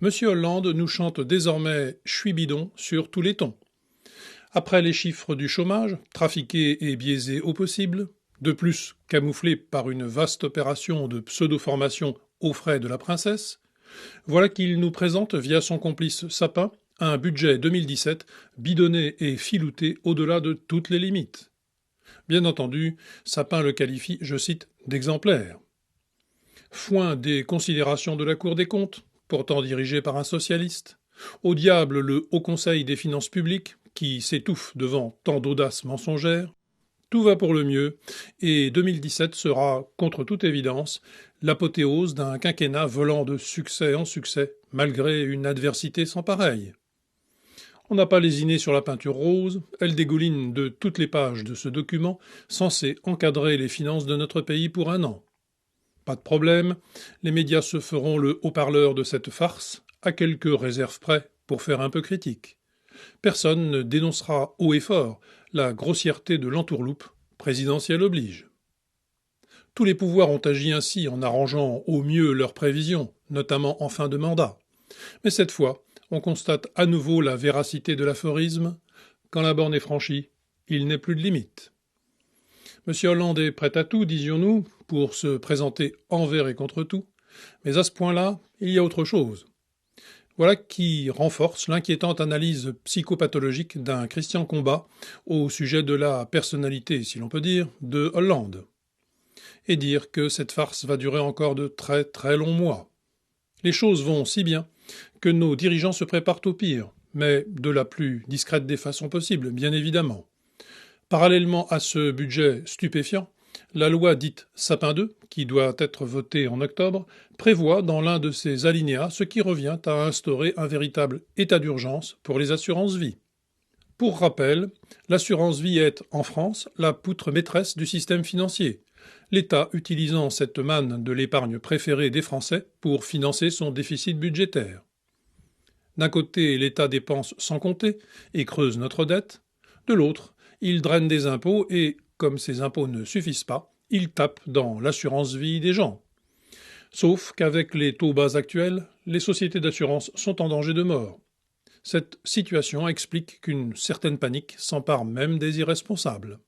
Monsieur Hollande nous chante désormais «J'suis bidon» sur tous les tons. Après les chiffres du chômage, trafiqués et biaisés au possible, de plus camouflés par une vaste opération de pseudo-formation aux frais de la princesse, voilà qu'il nous présente via son complice Sapin un budget 2017 bidonné et filouté au-delà de toutes les limites. Bien entendu, Sapin le qualifie, je cite, d'exemplaire. Foin des considérations de la Cour des comptes, pourtant dirigée par un socialiste. Au diable le Haut Conseil des finances publiques, qui s'étouffe devant tant d'audace mensongère. Tout va pour le mieux, et 2017 sera, contre toute évidence, l'apothéose d'un quinquennat volant de succès en succès, malgré une adversité sans pareille. On n'a pas lésiné sur la peinture rose, elle dégouline de toutes les pages de ce document censé encadrer les finances de notre pays pour un an. Pas de problème, les médias se feront le haut-parleur de cette farce, à quelques réserves près, pour faire un peu critique. Personne ne dénoncera haut et fort la grossièreté de l'entourloupe, présidentielle oblige. Tous les pouvoirs ont agi ainsi en arrangeant au mieux leurs prévisions, notamment en fin de mandat. Mais cette fois, on constate à nouveau la véracité de l'aphorisme « Quand la borne est franchie, il n'est plus de limite ». Monsieur Hollande est prêt à tout, disions-nous, pour se présenter envers et contre tout, mais à ce point-là, il y a autre chose. Voilà qui renforce l'inquiétante analyse psychopathologique d'un Christian Combat au sujet de la personnalité, si l'on peut dire, de Hollande. Et dire que cette farce va durer encore de très très longs mois. Les choses vont si bien que nos dirigeants se préparent au pire, mais de la plus discrète des façons possibles, bien évidemment. Parallèlement à ce budget stupéfiant, la loi dite Sapin 2, qui doit être votée en octobre, prévoit dans l'un de ses alinéas ce qui revient à instaurer un véritable état d'urgence pour les assurances-vie. Pour rappel, l'assurance-vie est, en France, la poutre maîtresse du système financier, l'État utilisant cette manne de l'épargne préférée des Français pour financer son déficit budgétaire. D'un côté, l'État dépense sans compter et creuse notre dette, de l'autre, il draine des impôts et, comme ces impôts ne suffisent pas, il tape dans l'assurance-vie des gens. Sauf qu'avec les taux bas actuels, les sociétés d'assurance sont en danger de mort. Cette situation explique qu'une certaine panique s'empare même des irresponsables.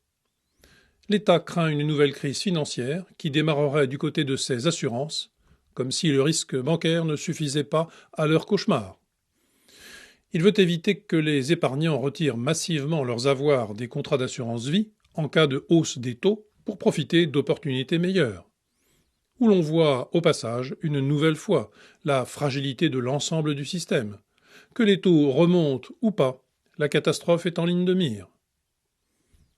L'État craint une nouvelle crise financière qui démarrerait du côté de ses assurances, comme si le risque bancaire ne suffisait pas à leur cauchemar. Il veut éviter que les épargnants retirent massivement leurs avoirs des contrats d'assurance-vie en cas de hausse des taux pour profiter d'opportunités meilleures. Où l'on voit, au passage, une nouvelle fois, la fragilité de l'ensemble du système. Que les taux remontent ou pas, la catastrophe est en ligne de mire.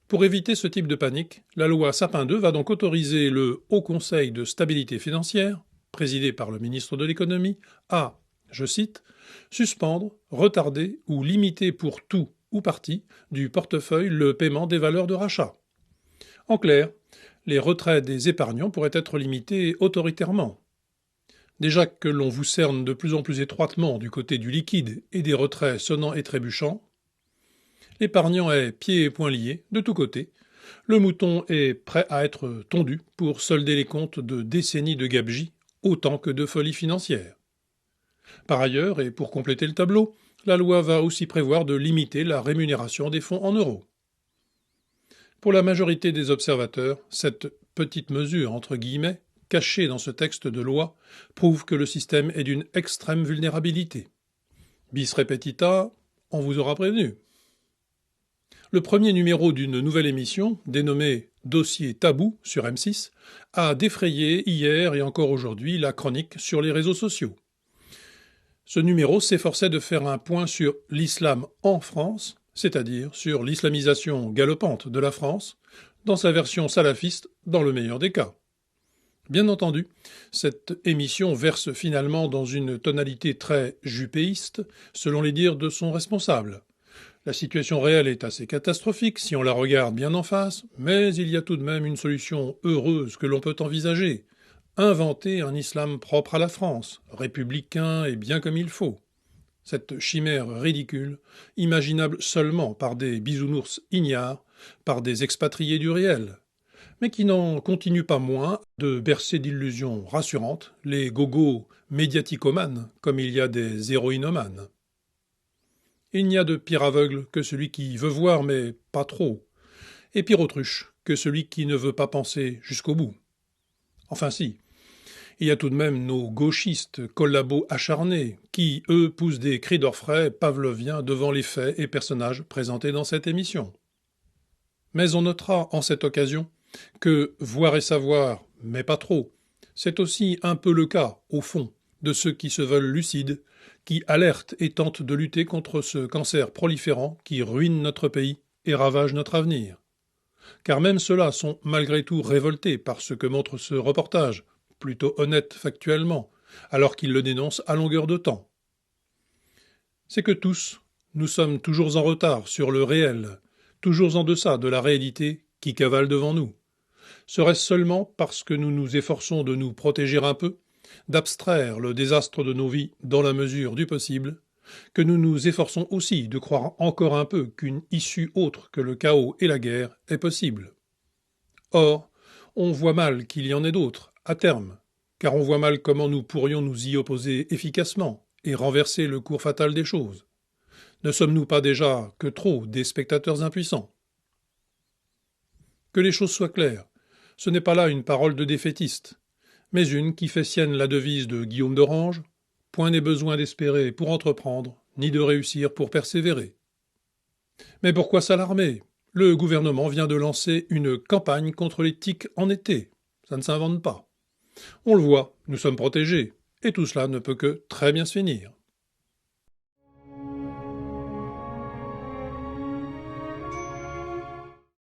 Pour éviter ce type de panique, la loi Sapin 2 va donc autoriser le Haut Conseil de stabilité financière, présidé par le ministre de l'économie, à, je cite, suspendre, retarder ou limiter pour tout ou partie du portefeuille le paiement des valeurs de rachat. En clair, les retraits des épargnants pourraient être limités autoritairement. Déjà que l'on vous cerne de plus en plus étroitement du côté du liquide et des retraits sonnants et trébuchants, l'épargnant est pieds et poings liés, de tous côtés, le mouton est prêt à être tondu pour solder les comptes de décennies de gabegie autant que de folie financière. Par ailleurs, et pour compléter le tableau, la loi va aussi prévoir de limiter la rémunération des fonds en euros. Pour la majorité des observateurs, cette petite mesure, entre guillemets, cachée dans ce texte de loi, prouve que le système est d'une extrême vulnérabilité. Bis repetita, on vous aura prévenu. Le premier numéro d'une nouvelle émission, dénommée Dossier tabou sur M6, a défrayé hier et encore aujourd'hui la chronique sur les réseaux sociaux. Ce numéro s'efforçait de faire un point sur l'islam en France, c'est-à-dire sur l'islamisation galopante de la France, dans sa version salafiste, dans le meilleur des cas. Bien entendu, cette émission verse finalement dans une tonalité très jupéiste, selon les dires de son responsable. La situation réelle est assez catastrophique si on la regarde bien en face, mais il y a tout de même une solution heureuse que l'on peut envisager. Inventer un islam propre à la France, républicain et bien comme il faut. Cette chimère ridicule, imaginable seulement par des bisounours ignares, par des expatriés du réel, mais qui n'en continue pas moins de bercer d'illusions rassurantes les gogos médiaticomanes comme il y a des héroïnomanes. Il n'y a de pire aveugle que celui qui veut voir mais pas trop, et pire autruche que celui qui ne veut pas penser jusqu'au bout. Enfin si, il y a tout de même nos gauchistes collabos acharnés qui, eux, poussent des cris d'orfraie pavloviens devant les faits et personnages présentés dans cette émission. Mais on notera en cette occasion que voir et savoir, mais pas trop, c'est aussi un peu le cas, au fond, de ceux qui se veulent lucides, qui alertent et tentent de lutter contre ce cancer proliférant qui ruine notre pays et ravage notre avenir. Car même ceux-là sont malgré tout révoltés par ce que montre ce reportage, plutôt honnête factuellement, alors qu'ils le dénoncent à longueur de temps. C'est que tous, nous sommes toujours en retard sur le réel, toujours en deçà de la réalité qui cavale devant nous. Serait-ce seulement parce que nous nous efforçons de nous protéger un peu, d'abstraire le désastre de nos vies dans la mesure du possible, que nous nous efforçons aussi de croire encore un peu qu'une issue autre que le chaos et la guerre est possible. Or, on voit mal qu'il y en ait d'autres, à terme, car on voit mal comment nous pourrions nous y opposer efficacement et renverser le cours fatal des choses. Ne sommes-nous pas déjà que trop des spectateurs impuissants? Que les choses soient claires, ce n'est pas là une parole de défaitiste, mais une qui fait sienne la devise de Guillaume d'Orange: « Point n'est besoin d'espérer pour entreprendre, ni de réussir pour persévérer. » Mais pourquoi s'alarmer? Le gouvernement vient de lancer une campagne contre les tiques en été. Ça ne s'invente pas. On le voit, nous sommes protégés, et tout cela ne peut que très bien se finir.